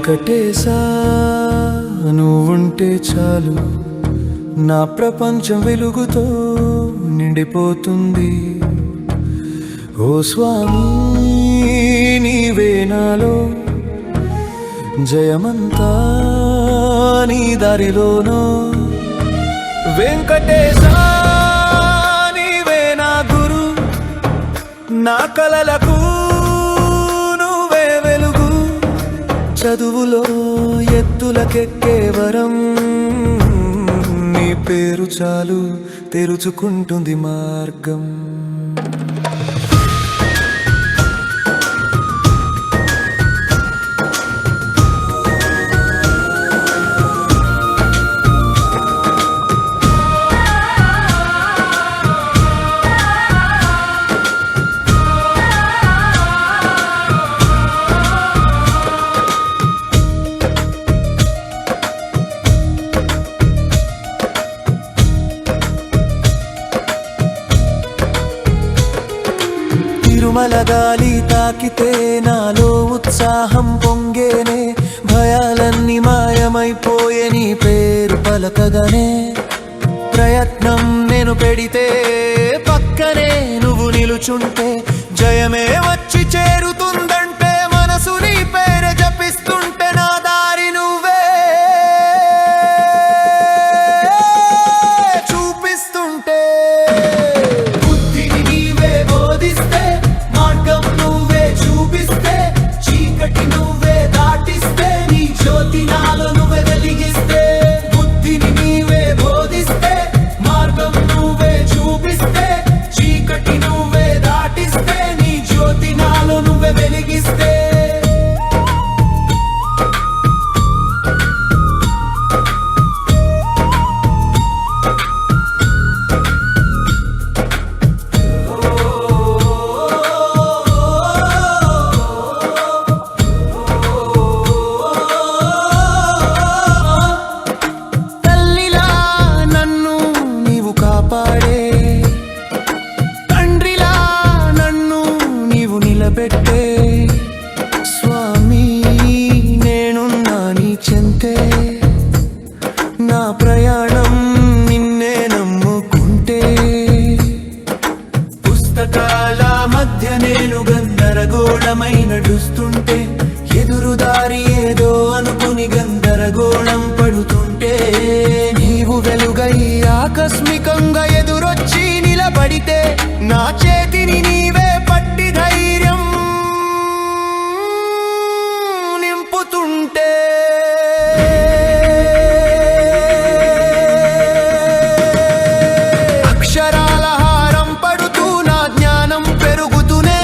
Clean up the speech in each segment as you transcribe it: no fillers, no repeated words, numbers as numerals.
వెంకటేశా నువ్వుంటే చాలు, నా ప్రపంచం వెలుగుతో నిండిపోతుంది. ఓ స్వామి నీవే నాలో, జయమంతా నీ దారిలోనో. వెంకటేశా నీవే నా గురు, నా కలలకు నువ్వే వెలుగు. చదువులో ఎత్తులకెక్కే వరం, నీ పేరు చాలు తెరుచుకుంటుంది మార్గం. తిరుమల గాలి తాకితే నాలో ఉత్సాహం పొంగేనే, భయాలన్నీ మాయమైపోయే నీ పేరు పలకగానే. ప్రయత్నం నేను పెడితే పక్కనే నువ్వు నిలుచుంటే, జయమే వచ్చి చేరుతుందంటే మనసు నీ పేరు జపిస్తుంటే, నా దారి నువ్వే చూపిస్తుంటే. స్వామి నేనున్నా నీ చెంతే, నా ప్రయాణం నిన్నే నమ్ముకుంటే. పుస్తకాల మధ్య నేను గందరగోళమై నడుస్తుంటే, ఎదురుదారి ఏదో అనుకుని గందరగోళం పడుతుంటే, నీవు వెలుగై ఆకస్మికంగా ఎదురొచ్చి నిలబడితే, నా చేతిని నీవే పట్టి ధైర్యం నింపుతుంటే. అక్షరాల హారం పడుతూ నా జ్ఞానం పెరుగుతూనే,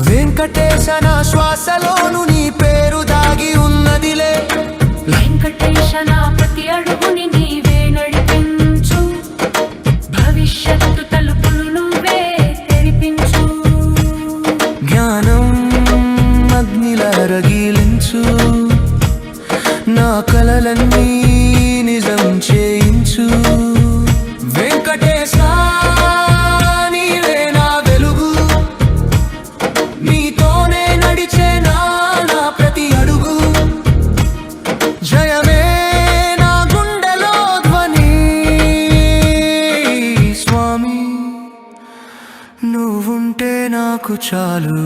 వెంకటేశ నా శ్వాసలోను నీ పేరు దాగి ఉన్నదిలే. వెంకటేశ నా ప్రతి అడుగుని నీవే నడిపించు, భవిష్యత్తు తలుపులు నువ్వే తెరిపించు. జ్ఞానం అగ్నిలా రగిలించు, నా కలలన్నీ నిజం చేయించు. వెంకటేశ నీవే నా వెలుగు, నీతోనే నడిచే నా ప్రతి అడుగు. జయమే నా గుండెలో ధ్వని, స్వామి నువ్వుంటే నాకు చాలు.